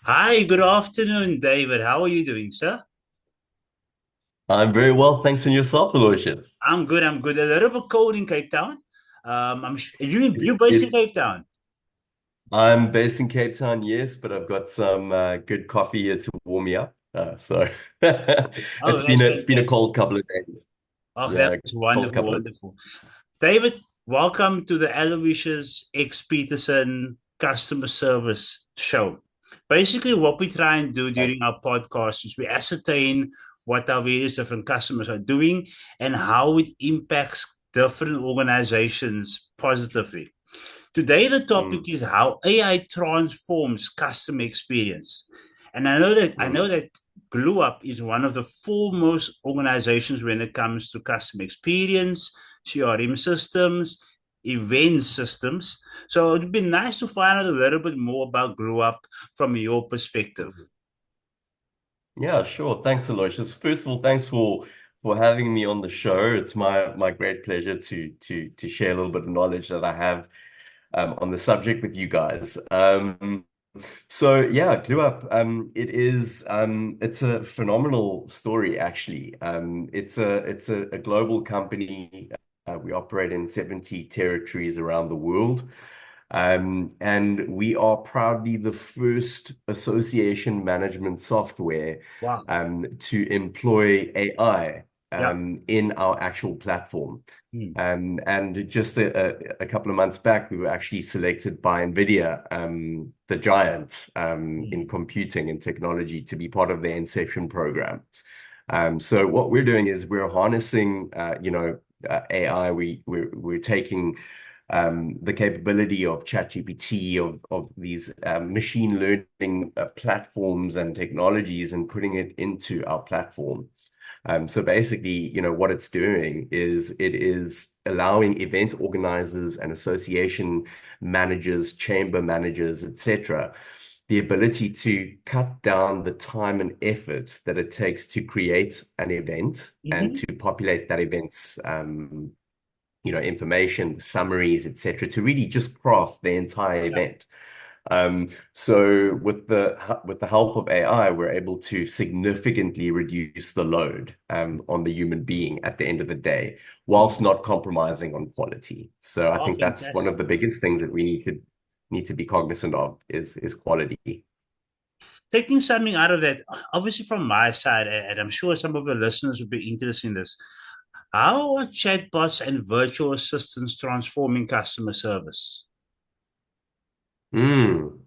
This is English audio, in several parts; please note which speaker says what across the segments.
Speaker 1: Hi, good afternoon, David. How are you doing, sir?
Speaker 2: I'm very well, thanks, and yourself, Aloysius.
Speaker 1: I'm good. I'm good. A little bit cold in Cape Town. You based in
Speaker 2: It,
Speaker 1: Cape Town.
Speaker 2: I'm based in Cape Town, yes, but I've got some good coffee here to warm me up. So
Speaker 1: Oh,
Speaker 2: it's
Speaker 1: that's
Speaker 2: been a
Speaker 1: fantastic.
Speaker 2: cold couple of days.
Speaker 1: Oh,
Speaker 2: Yeah,
Speaker 1: that's
Speaker 2: cold
Speaker 1: wonderful,
Speaker 2: couple of
Speaker 1: wonderful. David, welcome to the Aloysius X Peterson customer service show. Basically, what we try and do
Speaker 2: days.
Speaker 1: during our podcast is we ascertain what our various different customers are doing and how it impacts different organizations positively. Today, the topic
Speaker 2: Mm,
Speaker 1: is how AI transforms customer experience. And I know that GlueUp is one of the foremost organizations when it comes to customer experience, CRM systems, event systems. So it'd be nice to find out a little bit more about GlueUp from your perspective.
Speaker 2: yeah, sure. Thanks, Aloysius. First of all, thanks for having me on the show. It's my great pleasure to share a little bit of knowledge that I have on the subject with you guys. So yeah, Glue Up. It's a phenomenal story actually. It's a global company. We operate in 70 territories around the world. And we are proudly the first association management software
Speaker 1: Wow.
Speaker 2: to employ AI
Speaker 1: Yeah.
Speaker 2: in our actual platform.
Speaker 1: Hmm.
Speaker 2: And just a couple of months back, we were actually selected by NVIDIA, the giant in
Speaker 1: Hmm.
Speaker 2: computing and technology, to be part of their Inception program. So what we're doing is we're harnessing, AI. We're taking the capability of ChatGPT, of these machine learning platforms and technologies, and putting it into our platform. So basically, what it's doing is it is allowing event organizers and association managers, chamber managers, etc., the ability to cut down the time and effort that it takes to create an event and
Speaker 1: Hmm.
Speaker 2: to populate that event's information, summaries, etc., to really just craft the entire
Speaker 1: Yeah.
Speaker 2: event. So with the help of AI, we're able to significantly reduce the load on the human being at the end of the day, whilst
Speaker 1: Hmm.
Speaker 2: not compromising on quality. So I
Speaker 1: Oh,
Speaker 2: think that's one of
Speaker 1: fantastic.
Speaker 2: the biggest things that we need to be cognizant of is quality.
Speaker 1: Taking something out of that, obviously from my side, and I'm sure some of the listeners would be interested in this. How are chatbots and virtual assistants transforming customer service?
Speaker 2: Mm.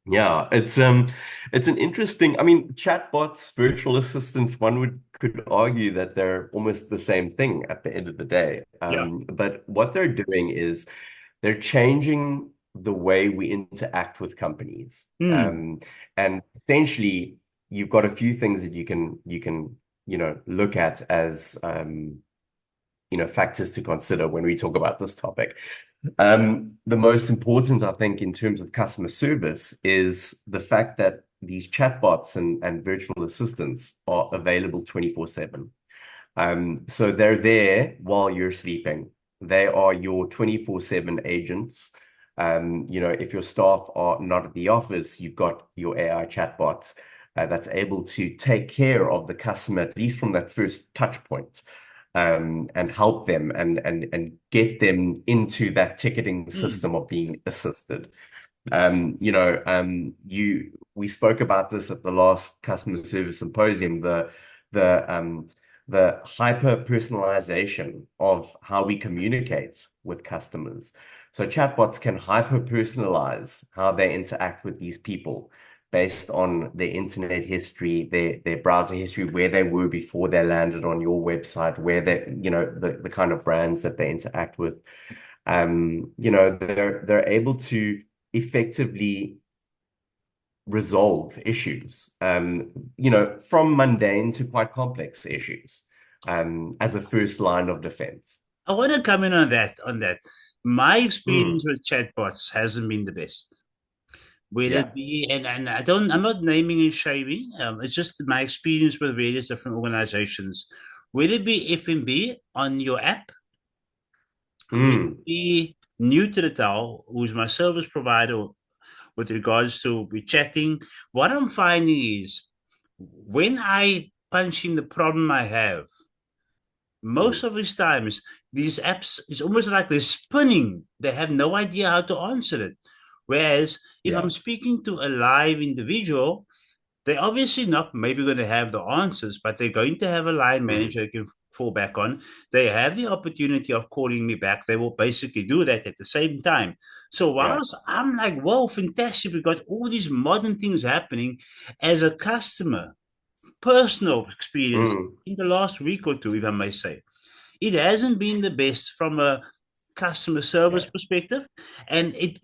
Speaker 2: Yeah, it's an interesting, I mean, chatbots, virtual assistants, one would could argue that they're almost the same thing at the end of the day.
Speaker 1: Yeah.
Speaker 2: But what they're doing is they're changing the way we interact with companies.
Speaker 1: Hmm.
Speaker 2: And essentially you've got a few things that you can look at as factors to consider when we talk about this topic. The most important, I think, in terms of customer service is the fact that these chatbots and virtual assistants are available 24/7. So they're there while you're sleeping. They are your 24/7 agents. If your staff are not at the office, you've got your AI chatbot that's able to take care of the customer, at least from that first touch point, and help them and get them into that ticketing
Speaker 1: Hmm.
Speaker 2: system of being assisted. We spoke about this at the last customer service symposium, the the hyper personalization of how we communicate with customers. So chatbots can hyper personalize how they interact with these people based on their internet history, their browser history, where they were before they landed on your website, where the kind of brands that they interact with. They're able to effectively resolve issues, from mundane to quite complex issues, as a first line of defense.
Speaker 1: I want to come in on that. My experience
Speaker 2: Mm,
Speaker 1: with chatbots hasn't been the best. Whether
Speaker 2: yeah.
Speaker 1: it be, and I'm not naming and shaming. It's just my experience with various different organizations. Whether it be F&B on your app, whether it
Speaker 2: Mm,
Speaker 1: be new to the town, who's my service provider, with regards to we chatting. What I'm finding is when I punch in the problem I have, most
Speaker 2: mm,
Speaker 1: of these times these apps is almost like they're spinning. They have no idea how to answer it. Whereas if
Speaker 2: yeah.
Speaker 1: I'm speaking to a live individual, they're obviously not maybe going to have the answers, but they're going to have a line
Speaker 2: Mm,
Speaker 1: manager they can fall back on. They have the opportunity of calling me back. They will basically do that at the same time. So
Speaker 2: yeah.
Speaker 1: whilst I'm like, whoa, fantastic, we got all these modern things happening as a customer, personal experience
Speaker 2: Mm,
Speaker 1: in the last week or two, if I may say. It hasn't been the best from a customer service
Speaker 2: yeah.
Speaker 1: perspective. And it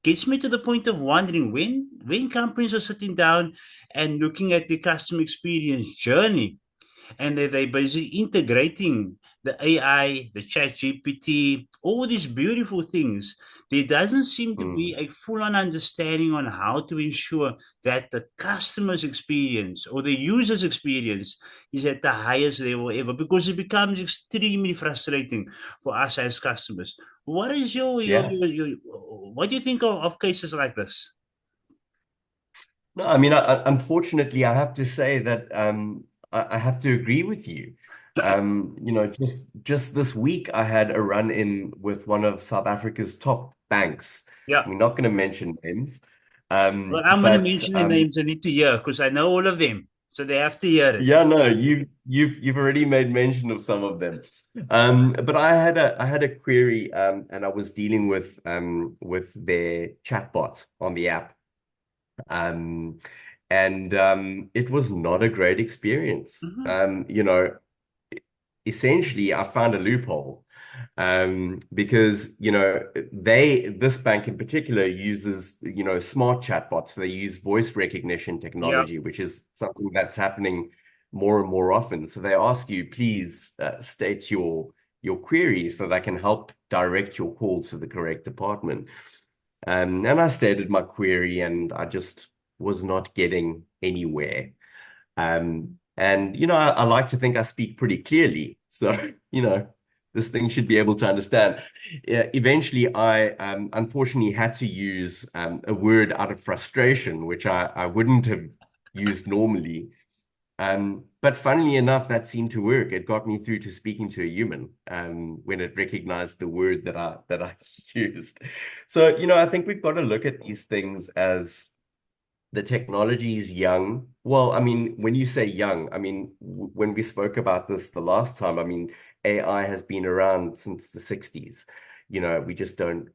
Speaker 1: gets me to the point of wondering when companies are sitting down and looking at the customer experience journey and they're basically integrating the AI, the chat GPT, all these beautiful things. There doesn't seem to be
Speaker 2: Mm,
Speaker 1: a full on understanding on how to ensure that the customer's experience or the user's experience is at the highest level ever because it becomes extremely frustrating for us as customers. What is
Speaker 2: yeah.
Speaker 1: what do you think of cases like this?
Speaker 2: No, I mean, unfortunately, I have to say that I have to agree with you. Just this week, I had a run-in with one of South Africa's top banks.
Speaker 1: Yeah.
Speaker 2: We're not going to mention names,
Speaker 1: Well, I'm going to
Speaker 2: but
Speaker 1: mention the names I need to hear because I know all of them. So they have to hear it.
Speaker 2: yeah, no, you've already made mention of some of them. But I had a query, and I was dealing with their chatbot on the app. Um, and it was not a great experience.
Speaker 1: Mhm.
Speaker 2: Essentially, I found a loophole because this bank in particular uses smart chatbots. They use voice recognition
Speaker 1: Yeah,
Speaker 2: technology, which is something that's happening more and more often. So they ask you, please state your query so that I can help direct your call to the correct department. And I stated my query, and I just was not getting anywhere. And I like to think I speak pretty clearly. So, this thing should be able to understand. Yeah, eventually, I unfortunately had to use a word out of frustration, which I wouldn't have used normally. But funnily enough, that seemed to work. It got me through to speaking to a human when it recognized the word that I used. So, I think we've got to look at these things as the technology is young. Well, I mean, when you say young, I mean, when we spoke about this the last time, I mean, AI has been around since the 60s. We just don't,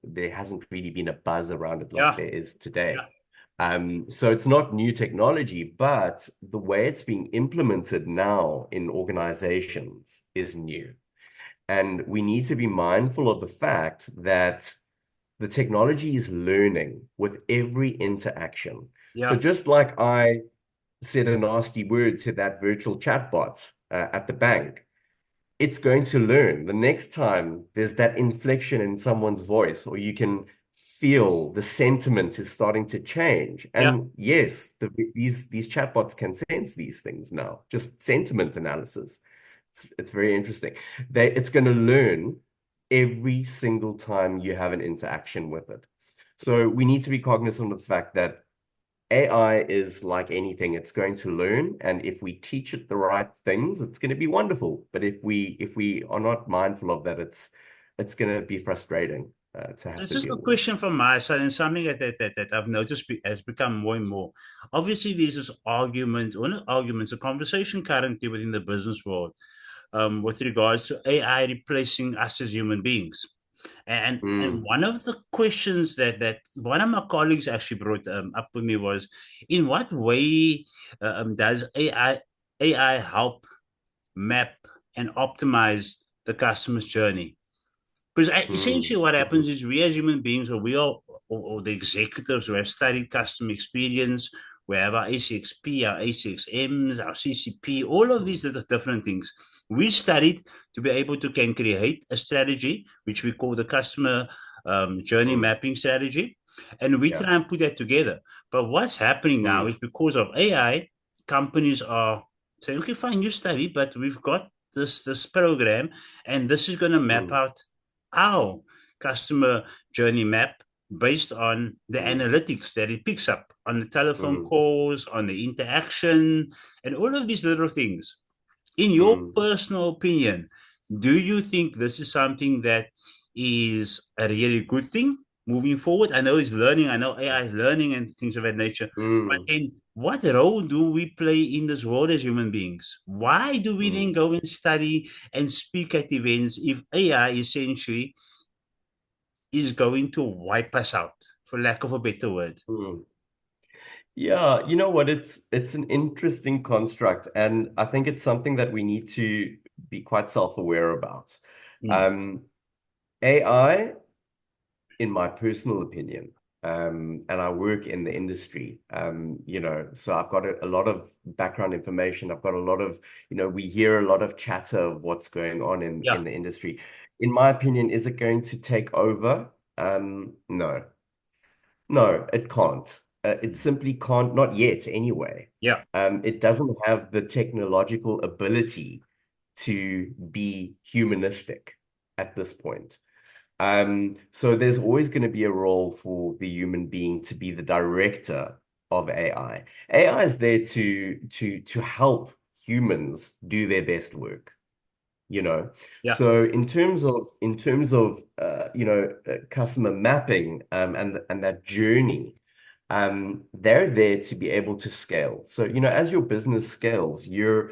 Speaker 2: there hasn't really been a buzz around it like
Speaker 1: yeah,
Speaker 2: there is today.
Speaker 1: yeah,
Speaker 2: So it's not new technology, but the way it's being implemented now in organizations is new. And we need to be mindful of the fact that the technology is learning with every interaction. So
Speaker 1: yeah,
Speaker 2: just like I said a nasty word to that virtual chatbot at the bank, it's going to learn. The next time there's that inflection in someone's voice, or you can feel the sentiment is starting to change.
Speaker 1: yeah.
Speaker 2: And yes, these chatbots can sense these things now, just sentiment analysis. It's very interesting. It's going to learn every single time you have an interaction with it. So we need to be cognizant of the fact that AI is like anything, it's going to learn, and if we teach it the right things, it's going to be wonderful. But if we are not mindful of that, it's going to be frustrating to have
Speaker 1: It's
Speaker 2: to
Speaker 1: just a
Speaker 2: deal with.
Speaker 1: question from my side, and something that I've noticed has become more and more. Obviously, there's this argument, or not arguments, a conversation currently within the business world with regards to AI replacing us as human beings. And
Speaker 2: Mm,
Speaker 1: one of the questions that one of my colleagues actually brought up with me was, in what way does AI help map and optimize the customer's journey? Because essentially,
Speaker 2: mm,
Speaker 1: what happens
Speaker 2: mhm,
Speaker 1: is we as human beings, or we are, or the executives who have studied customer experience, we have our ACXP, our ACXMs, our CCP, all of these
Speaker 2: mm,
Speaker 1: different things. We studied to be able to can create a strategy, which we call the customer journey
Speaker 2: mm.
Speaker 1: mapping strategy, and we
Speaker 2: Yeah.
Speaker 1: try and put that together. But what's happening now
Speaker 2: Mm,
Speaker 1: is because of AI, companies are saying, okay, fine, you study, but we've got this program, and this is going to map
Speaker 2: mm,
Speaker 1: out our customer journey map based on the
Speaker 2: mm,
Speaker 1: analytics that it picks up on the telephone
Speaker 2: mm,
Speaker 1: calls, on the interaction, and all of these little things. In your
Speaker 2: mm,
Speaker 1: personal opinion, do you think this is something that is a really good thing moving forward? I know it's learning, I know AI is learning and things of that nature, but
Speaker 2: mm,
Speaker 1: then what role do we play in this world as human beings? Why do we then
Speaker 2: mm,
Speaker 1: go and study and speak at events if AI essentially is going to wipe us out, for lack of a better word?
Speaker 2: mm. Yeah, you know what? It's an interesting construct, and I think it's something that we need to be quite self-aware about.
Speaker 1: Mm.
Speaker 2: Um, AI, in my personal opinion, and I work in the industry, so I've got a lot of background information. I've got a lot of, we hear a lot of chatter of what's going on
Speaker 1: Yeah,
Speaker 2: in the industry. In my opinion, is it going to take over? No. No, it can't. It
Speaker 1: mm.
Speaker 2: simply can't, not yet anyway.
Speaker 1: Yeah,
Speaker 2: It doesn't have the technological ability to be humanistic at this point. So there's always going to be a role for the human being to be the director of AI. AI is there to help humans do their best work, you know.
Speaker 1: yeah.
Speaker 2: So in terms of customer mapping and that journey, they're there to be able to scale. So as your business scales, you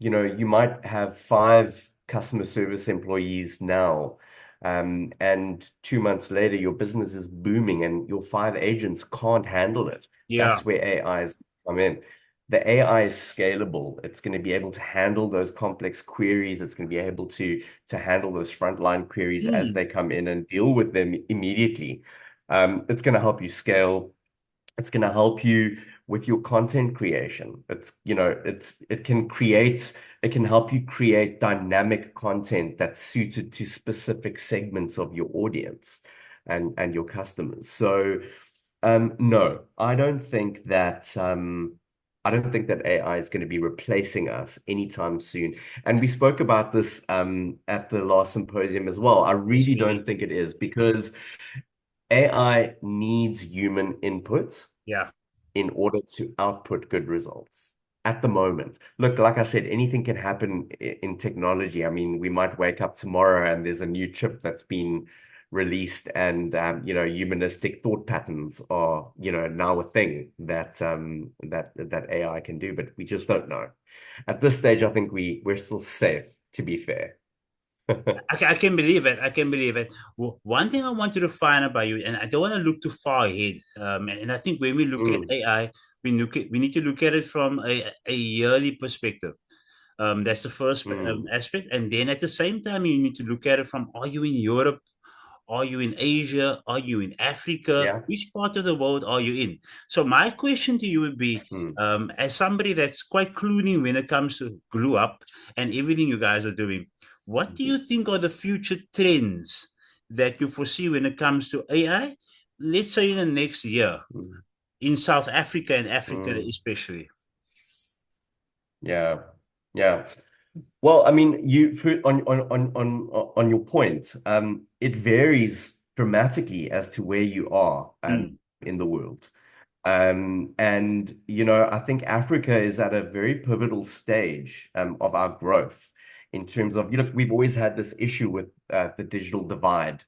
Speaker 2: might have 5 customer service employees now, and 2 months later your business is booming and your 5 agents can't handle it.
Speaker 1: Yeah.
Speaker 2: That's where AIs come in. The AI is scalable. It's going to be able to handle those complex queries. It's going to be able to handle those frontline queries as
Speaker 1: Mm.
Speaker 2: they come in and deal with them immediately. It's going to help you scale. It's going to help you with your content creation. It can help you create dynamic content that's suited to specific segments of your audience and your customers. So no, I don't think that AI is going to be replacing us anytime soon. And we spoke about this at the last symposium as well. I
Speaker 1: Yes,
Speaker 2: really
Speaker 1: we did.
Speaker 2: don't think it is because AI needs human input
Speaker 1: Yeah.
Speaker 2: in order to output good results at the moment. Look, like I said, anything can happen in technology. I mean, we might wake up tomorrow and there's a new chip that's been released, and humanistic thought patterns are, now a thing that AI can do, but we just don't know. At this stage, I think we're still safe, to be fair.
Speaker 1: I can believe it. I can believe it. One thing I wanted to find about you, and I don't want to look too far ahead. And I think when we look at
Speaker 2: Mm,
Speaker 1: AI, we need to look at it from a yearly perspective. That's the first
Speaker 2: mm,
Speaker 1: aspect. And then at the same time, you need to look at it from, are you in Europe? Are you in Asia? Are you in Africa?
Speaker 2: yeah.
Speaker 1: Which part of the world are you in? So my question to you would be,
Speaker 2: Mm,
Speaker 1: as somebody that's quite clued in when it comes to glue up and everything you guys are doing, what do you think are the future trends that you foresee when it comes to AI? Let's say in the next year
Speaker 2: mm,
Speaker 1: in South Africa and Africa
Speaker 2: mm.
Speaker 1: especially.
Speaker 2: Yeah. Yeah. Well, I mean, on your point, it varies dramatically as to where you are
Speaker 1: Mm,
Speaker 2: in the world. And I think Africa is at a very pivotal stage of our growth in terms of, we've always had this issue with the digital divide,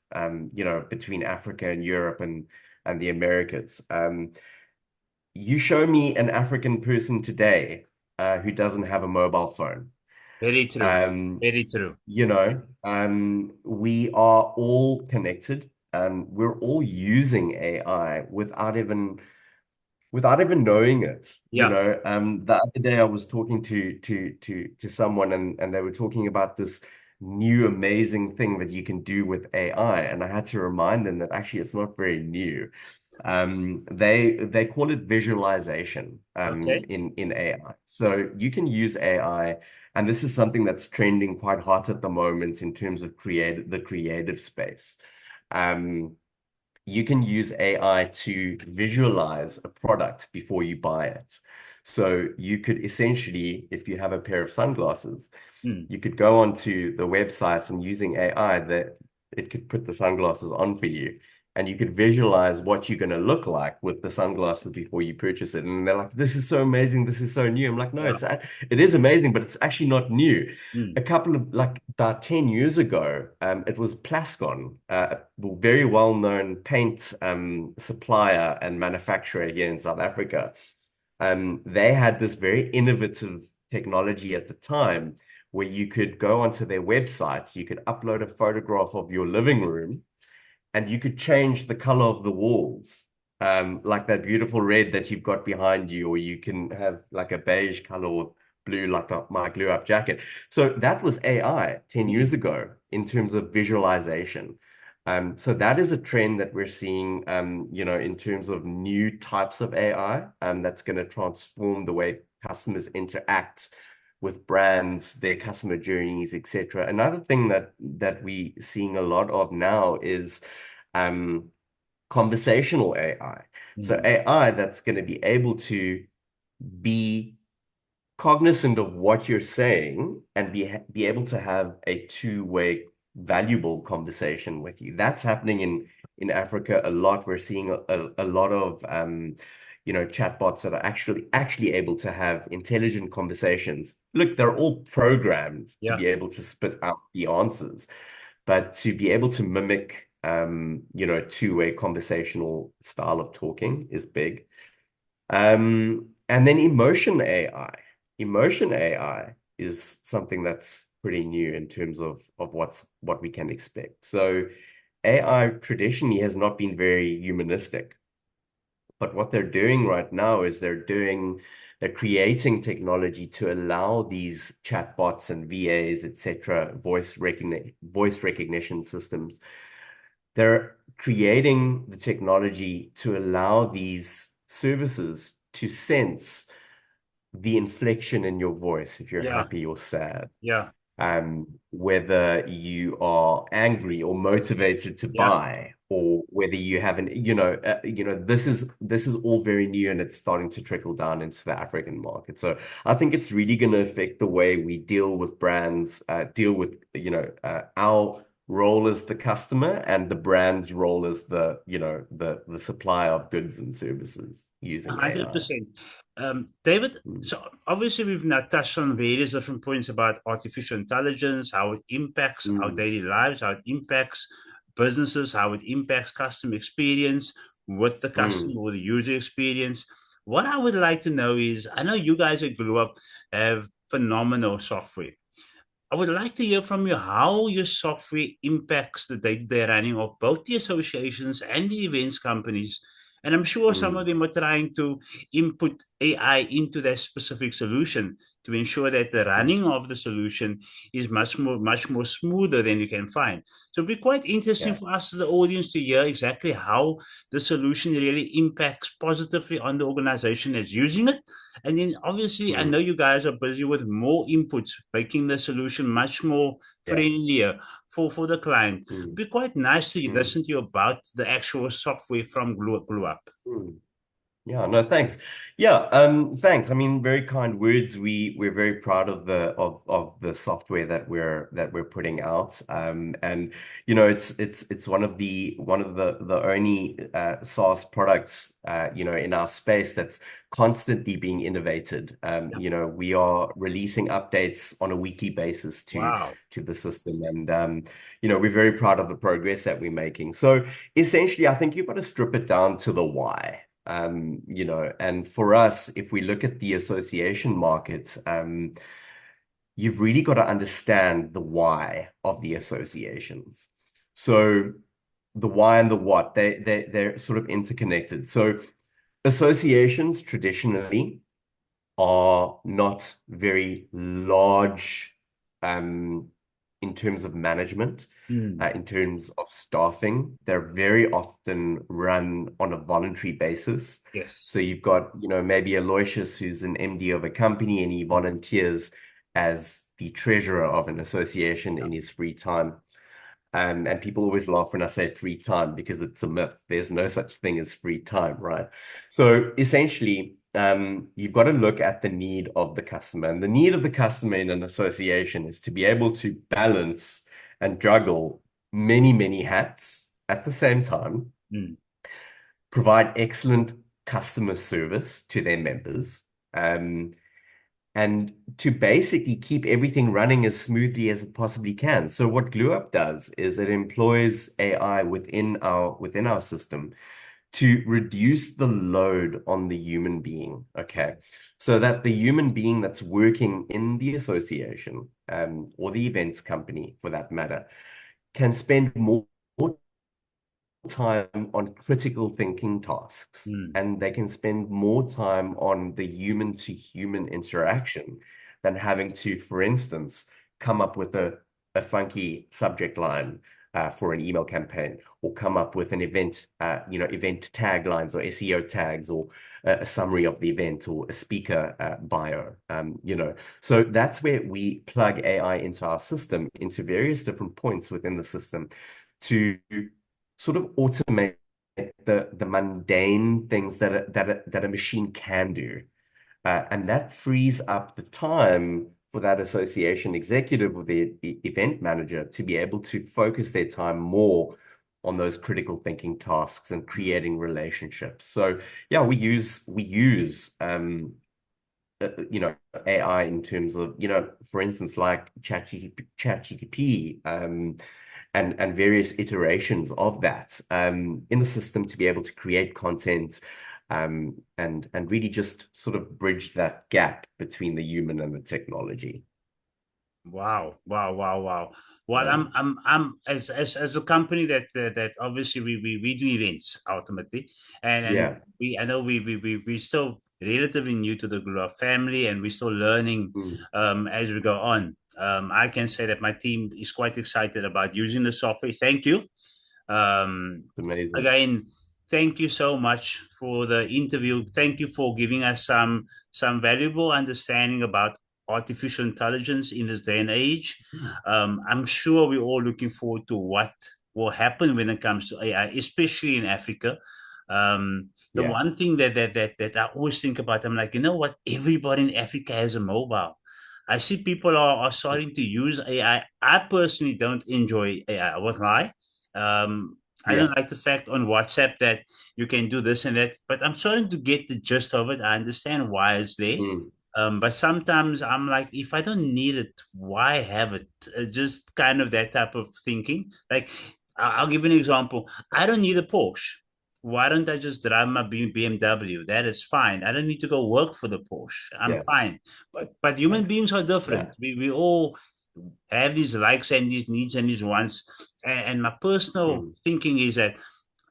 Speaker 2: between Africa and Europe and the Americas. You show me an African person today who doesn't have a mobile phone.
Speaker 1: very true.
Speaker 2: Um,
Speaker 1: Very true.
Speaker 2: we are all connected. We're all using AI without even knowing it.
Speaker 1: Yeah.
Speaker 2: The other day I was talking to someone, and they were talking about this new amazing thing that you can do with AI, and I had to remind them that actually it's not very new. They call it visualization
Speaker 1: Okay.
Speaker 2: in AI. So you can use AI, and this is something that's trending quite hot at the moment in terms of the creative space. Um, you can use AI to visualize a product before you buy it. So you could essentially, if you have a pair of sunglasses,
Speaker 1: Mm,
Speaker 2: you could go onto the website and using AI that it could put the sunglasses on for you. and you could visualize what you're going to look like with the sunglasses before you purchase it. And they're like, "This is so amazing. This is so new." I'm like, "No,
Speaker 1: Yeah.
Speaker 2: it is amazing, but it's actually not new."
Speaker 1: Mm.
Speaker 2: A couple of like about 10 years ago, it was Plascon, a very well-known paint supplier and manufacturer here in South Africa. They had this very innovative technology at the time where you could go onto their websites, you could upload a photograph of your living room, and you could change the color of the walls, like that beautiful red that you've got behind you, or you can have like a beige color or blue, like my glue up jacket. So that was AI 10 years
Speaker 1: Mm.
Speaker 2: ago in terms of visualization. So that is a trend that we're seeing, in terms of new types of AI, that's going to transform the way customers interact with brands, their customer journeys, etc. Another thing that we seeing a lot of now is um, conversational AI. So
Speaker 1: Mm.
Speaker 2: AI that's going to be able to be cognizant of what you're saying and be able to have a two-way valuable conversation with you. That's happening in Africa a lot. We're seeing a lot of chatbots that are actually able to have intelligent conversations. Look, they're all programmed to
Speaker 1: Yeah.
Speaker 2: be able to spit out the answers, but to be able to mimic two-way conversational style of talking is big. And then emotion AI. Emotion AI is something that's pretty new in terms of what we can expect. So AI traditionally has not been very humanistic, but what they're doing right now is they're creating technology to allow these chatbots and VAs, etc., voice recognition systems. They're creating the technology to allow these services to sense the inflection in your voice if you're
Speaker 1: Yeah.
Speaker 2: happy or sad,
Speaker 1: Yeah.
Speaker 2: whether you are angry or motivated to
Speaker 1: Yeah.
Speaker 2: buy, or whether you have this is all very new and it's starting to trickle down into the African market. So I think it's really going to affect the way we deal with brands, deal with our role as the customer and the brand's role as the supplier of goods and services using AI.
Speaker 1: 100%. David,
Speaker 2: Mm,
Speaker 1: so obviously we've now touched on various different points about artificial intelligence, how it impacts our
Speaker 2: mm,
Speaker 1: daily lives, how it impacts businesses, how it impacts customer experience with the
Speaker 2: mm,
Speaker 1: customer or the user experience. What I would like to know is, I know you guys at Grew Up have phenomenal software. I would like to hear from you how your software impacts the day-to-day running of both the associations and the events companies. And I'm sure some of
Speaker 2: mm.
Speaker 1: them are trying to input AI into their specific solution to ensure that the running of the solution is much more smoother than you can find. So it'll be quite interesting
Speaker 2: Yeah.
Speaker 1: for us, the audience, to hear exactly how the solution really impacts positively on the organization that's using it, and then obviously, I know
Speaker 2: Mm,
Speaker 1: you guys are busy with more inputs, making the solution much more
Speaker 2: yeah.
Speaker 1: friendlier for the client. It'd
Speaker 2: Mm,
Speaker 1: be quite nice to
Speaker 2: mm,
Speaker 1: listen to you about the actual software from Glue Up.
Speaker 2: mm. Yeah, no, thanks. Yeah, thanks. I mean, very kind words. We're very proud of the software that we're putting out. And it's one of the only SaaS products in our space that's constantly being innovated.
Speaker 1: Yeah.
Speaker 2: We are releasing updates on a weekly basis to
Speaker 1: Wow.
Speaker 2: to the system, and we're very proud of the progress that we're making. So essentially, I think you've got to strip it down to the why. And for us, if we look at the association market, you've really got to understand the why of the associations. So the why and the what, they're sort of interconnected. So associations traditionally are not very large in terms of management,
Speaker 1: Mm.
Speaker 2: in terms of staffing. They're very often run on a voluntary basis.
Speaker 1: Yes.
Speaker 2: So you've got, maybe Aloysius, who's an MD of a company, and he
Speaker 1: Mm.
Speaker 2: volunteers as the treasurer of an association in his free time. And people always laugh when I say free time because it's a myth. There's no such thing as free time, right? So essentially, you've got to look at the need of the customer. And the need of the customer in an association is to be able to balance and juggle many, many hats at the same time.
Speaker 1: mm,
Speaker 2: provide excellent customer service to their members, um, and to basically keep everything running as smoothly as it possibly can. So what GlueUp does is it employs AI within our system to reduce the load on the human being. Okay. So that the human being that's working in the association, or the events company for that matter, can spend more time on critical thinking tasks,
Speaker 1: mm.
Speaker 2: and they can spend more time on the human to human interaction than having to, for instance, come up with a funky subject line for an email campaign, or come up with an event taglines or SEO tags, or a summary of the event, or a speaker bio. So that's where we plug AI into our system, into various different points within the system, to sort of automate the mundane things that a machine can do. And that frees up the time for that association executive or the event manager to be able to focus their time more on those critical thinking tasks and creating relationships. So yeah, we use AI in terms of, for instance, like ChatGPT, and various iterations of that, in the system, to be able to create content, and really just sort of bridge that gap between the human and the technology.
Speaker 1: Wow, wow, wow, wow. Well,
Speaker 2: Yeah.
Speaker 1: I'm as a company that obviously we do events ultimately, and
Speaker 2: Yeah.
Speaker 1: I know we still relatively new to the Glua family, and we're still learning
Speaker 2: Mm,
Speaker 1: as we go on. I can say that my team is quite excited about using the software. Thank you.
Speaker 2: amazing.
Speaker 1: Again, thank you so much for the interview. Thank you for giving us some valuable understanding about artificial intelligence in this day and age.
Speaker 2: Mm.
Speaker 1: I'm sure we're all looking forward to what will happen when it comes to AI, especially in Africa. The
Speaker 2: Yeah.
Speaker 1: one thing that I always think about, I'm like, you know what? Everybody in Africa has a mobile. I see people are starting to use AI. I personally don't enjoy AI. I won't lie. I
Speaker 2: Yeah.
Speaker 1: don't like the fact on WhatsApp that you can do this and that, but I'm starting to get the gist of it. I understand why it's there.
Speaker 2: Mm,
Speaker 1: But sometimes I'm like, if I don't need it, why have it? Just kind of that type of thinking. Like, I'll give you an example. I don't need a Porsche. Why don't I just drive my BMW? That is fine. I don't need to go work for the Porsche. I'm
Speaker 2: yeah.
Speaker 1: fine. But human beings are
Speaker 2: Yeah.
Speaker 1: different. We all have these likes and these needs and these wants. And my personal
Speaker 2: Mm,
Speaker 1: thinking is that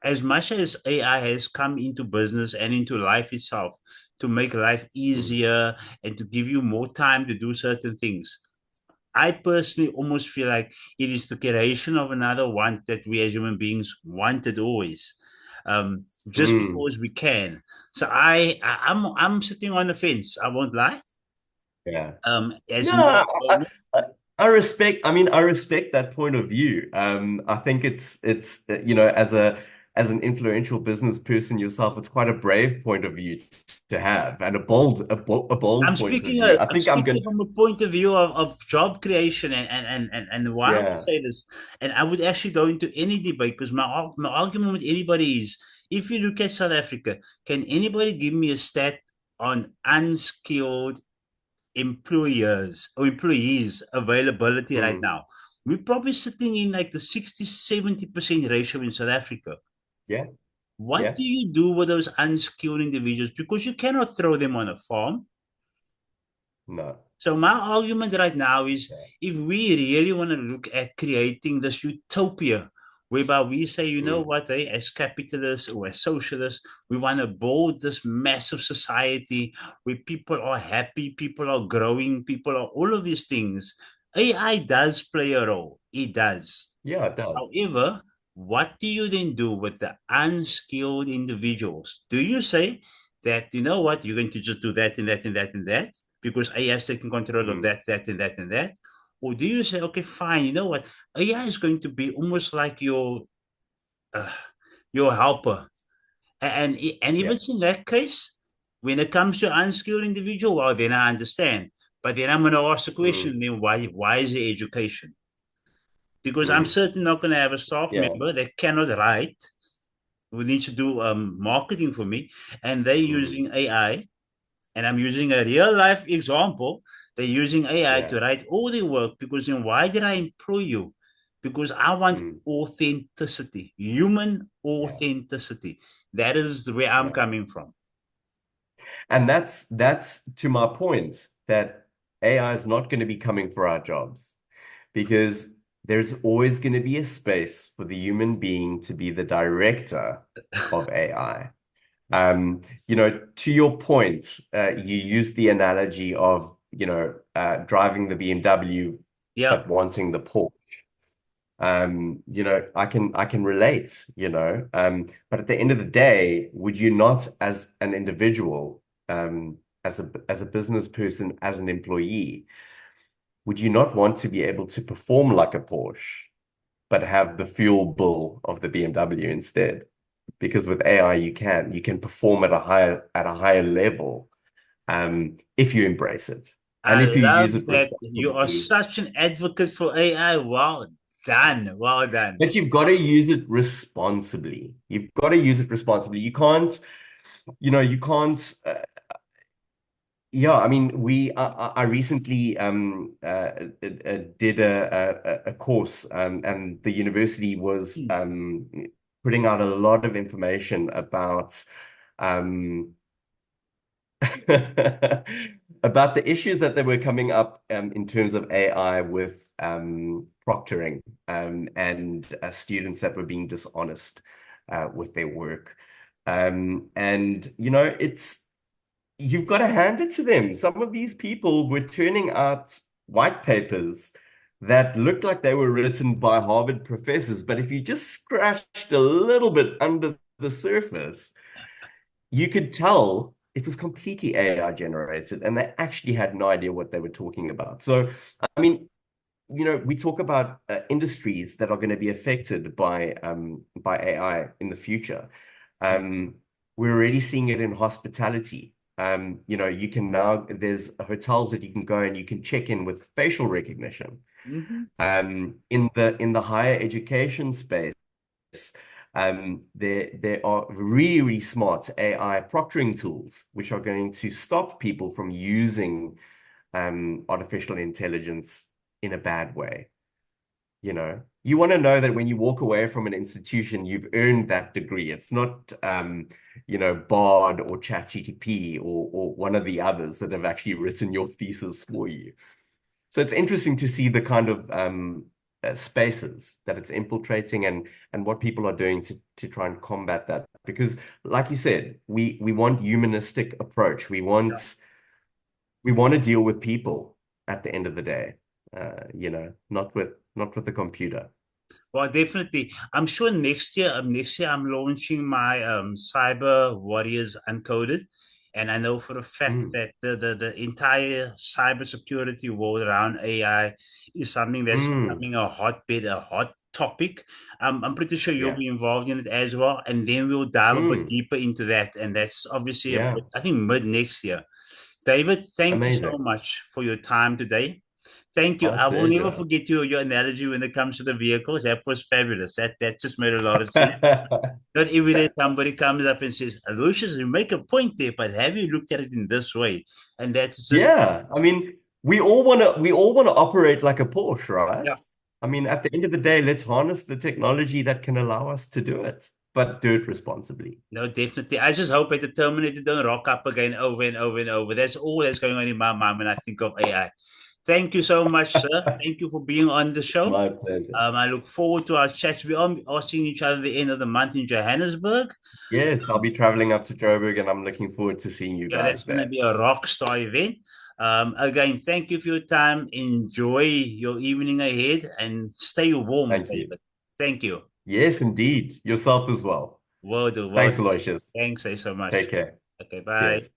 Speaker 1: as much as AI has come into business and into life itself to make life
Speaker 2: mm,
Speaker 1: easier and to give you more time to do certain things, I personally almost feel like it is the creation of another want that we as human beings wanted always, just
Speaker 2: mm.
Speaker 1: because we can. So I'm sitting on the fence. I won't lie.
Speaker 2: Yeah.
Speaker 1: As
Speaker 2: No,
Speaker 1: more
Speaker 2: I respect that point of view. I think as an influential business person yourself, it's quite a brave point of view to have, and a bold point of view. I
Speaker 1: I'm
Speaker 2: think I'm
Speaker 1: speaking
Speaker 2: gonna,
Speaker 1: from a point of view of job creation and why I would
Speaker 2: yeah.
Speaker 1: say this, and I would actually go into any debate because my argument with anybody is if you look at South Africa, can anybody give me a stat on unskilled employers or employees availability right
Speaker 2: Mm,
Speaker 1: now? We're probably sitting in like the 60-70% ratio in South Africa.
Speaker 2: yeah,
Speaker 1: What
Speaker 2: yeah,
Speaker 1: do you do with those unskilled individuals? Because you cannot throw them on a farm.
Speaker 2: no,
Speaker 1: So my argument right now is
Speaker 2: yeah.
Speaker 1: if we really want to look at creating this utopia whereby we say, you know
Speaker 2: Mm,
Speaker 1: what, as capitalists or as socialists, we want to build this massive society where people are happy, people are growing, people are all of these things. AI does play a role. It does.
Speaker 2: yeah, it does.
Speaker 1: However, what do you then do with the unskilled individuals? Do you say that, you know what, you're going to just do that and that and that and that because AI has taken control of
Speaker 2: Mm,
Speaker 1: that, that, and that, and that? Or do you say, okay, fine, you know what, AI is going to be almost like uh, your helper? And if
Speaker 2: yeah.
Speaker 1: it's in that case, when it comes to unskilled individual, well, then I understand. But then I'm going to ask the
Speaker 2: Mm,
Speaker 1: question, then why is the education? Because I'm
Speaker 2: mm,
Speaker 1: certainly not going to have a staff
Speaker 2: yeah.
Speaker 1: member that cannot write who needs to do marketing for me, and they're
Speaker 2: Mm,
Speaker 1: using AI, and I'm using a real life example. They're using AI
Speaker 2: yeah.
Speaker 1: to write all the work because then why did I employ you? Because I want
Speaker 2: Mm,
Speaker 1: authenticity, human
Speaker 2: yeah.
Speaker 1: authenticity. That is where I'm
Speaker 2: Yeah.
Speaker 1: coming from.
Speaker 2: And that's to my point that AI is not going to be coming for our jobs because there's always going to be a space for the human being to be the director of AI. To your point, you used the analogy of, driving the BMW
Speaker 1: Yeah,
Speaker 2: but wanting the Porsche. I can relate, but at the end of the day, would you not, as an individual, as a business person, as an employee, would you not want to be able to perform like a Porsche, but have the fuel bill of the BMW instead? Because with AI, you can perform at a higher level, if you embrace it and
Speaker 1: I
Speaker 2: if you use
Speaker 1: love
Speaker 2: it
Speaker 1: that. You are
Speaker 2: responsibly.
Speaker 1: such an advocate for AI. Well done. Well done.
Speaker 2: But you've got to use it responsibly. You've got to use it responsibly. You can't. Yeah, I mean, I recently did a course, and the university was
Speaker 1: Hmm.
Speaker 2: putting out a lot of information about um, about the issues that they were coming up, in terms of AI with proctoring, and students that were being dishonest with their work. And you've got to hand it to them. Some of these people were turning out white papers that looked like they were written by Harvard professors, but if you just scratched a little bit under the surface, you could tell it was completely AI generated, and they actually had no idea what they were talking about. So, I mean, we talk about industries that are going to be affected by AI in the future. Um, we're already seeing it in hospitality. You can now there's hotels that you can go and you can check in with facial recognition.
Speaker 1: Mm-hmm.
Speaker 2: In the higher education space, there are really, really smart AI proctoring tools which are going to stop people from using artificial intelligence in a bad way. You want to know that when you walk away from an institution, you've earned that degree. It's not, Bard or ChatGPT or one of the others that have actually written your thesis for you. So it's interesting to see the kind of spaces that it's infiltrating, and what people are doing to try and combat that. Because, like you said, we want humanistic approach. We want to deal with people at the end of the day. Not with the computer.
Speaker 1: Well, definitely. I'm sure next year I'm launching my Cyber Warriors Uncoded. And I know for a fact
Speaker 2: Mm,
Speaker 1: that the entire cybersecurity world around AI is something that's
Speaker 2: mm,
Speaker 1: becoming a hotbed, a hot topic. I'm pretty sure you'll
Speaker 2: yeah.
Speaker 1: be involved in it as well. And then we'll dive a bit
Speaker 2: Mm,
Speaker 1: deeper into that. And that's obviously a
Speaker 2: yeah.
Speaker 1: bit, I think, mid next year. David, thank you so
Speaker 2: Amazing.
Speaker 1: much for your time today. Thank you.
Speaker 2: My
Speaker 1: I will never
Speaker 2: pleasure.
Speaker 1: forget your analogy when it comes to the vehicles. That was fabulous. That just made a lot of sense. Not every day somebody comes up and says, Aloysius, you make a point there, but have you looked at it in this way? And that's just,
Speaker 2: Yeah, I mean, we all want to operate like a Porsche, right?
Speaker 1: yeah,
Speaker 2: I mean, at the end of the day, let's harness the technology that can allow us to do it, but do it responsibly.
Speaker 1: no, definitely. I just hope that the Terminator don't rock up again over and over and over. That's all that's going on in my mind when I think of AI. Thank you so much, sir. Thank you for being on the show.
Speaker 2: My pleasure.
Speaker 1: I look forward to our chats. We are seeing each other at the end of the month in Johannesburg.
Speaker 2: Yes, I'll be traveling up to Joburg and I'm looking forward to seeing you
Speaker 1: Yeah, that's
Speaker 2: guys
Speaker 1: going to
Speaker 2: there.
Speaker 1: be a rock star event. Again, thank you for your time. Enjoy your evening ahead and stay warm,
Speaker 2: Thank you.
Speaker 1: David. Thank you.
Speaker 2: Yes, indeed. Yourself as well.
Speaker 1: Well do, well
Speaker 2: Thanks,
Speaker 1: do.
Speaker 2: Aloysius.
Speaker 1: Thanks so
Speaker 2: Take
Speaker 1: much.
Speaker 2: care.
Speaker 1: Okay, bye.
Speaker 2: Cheers.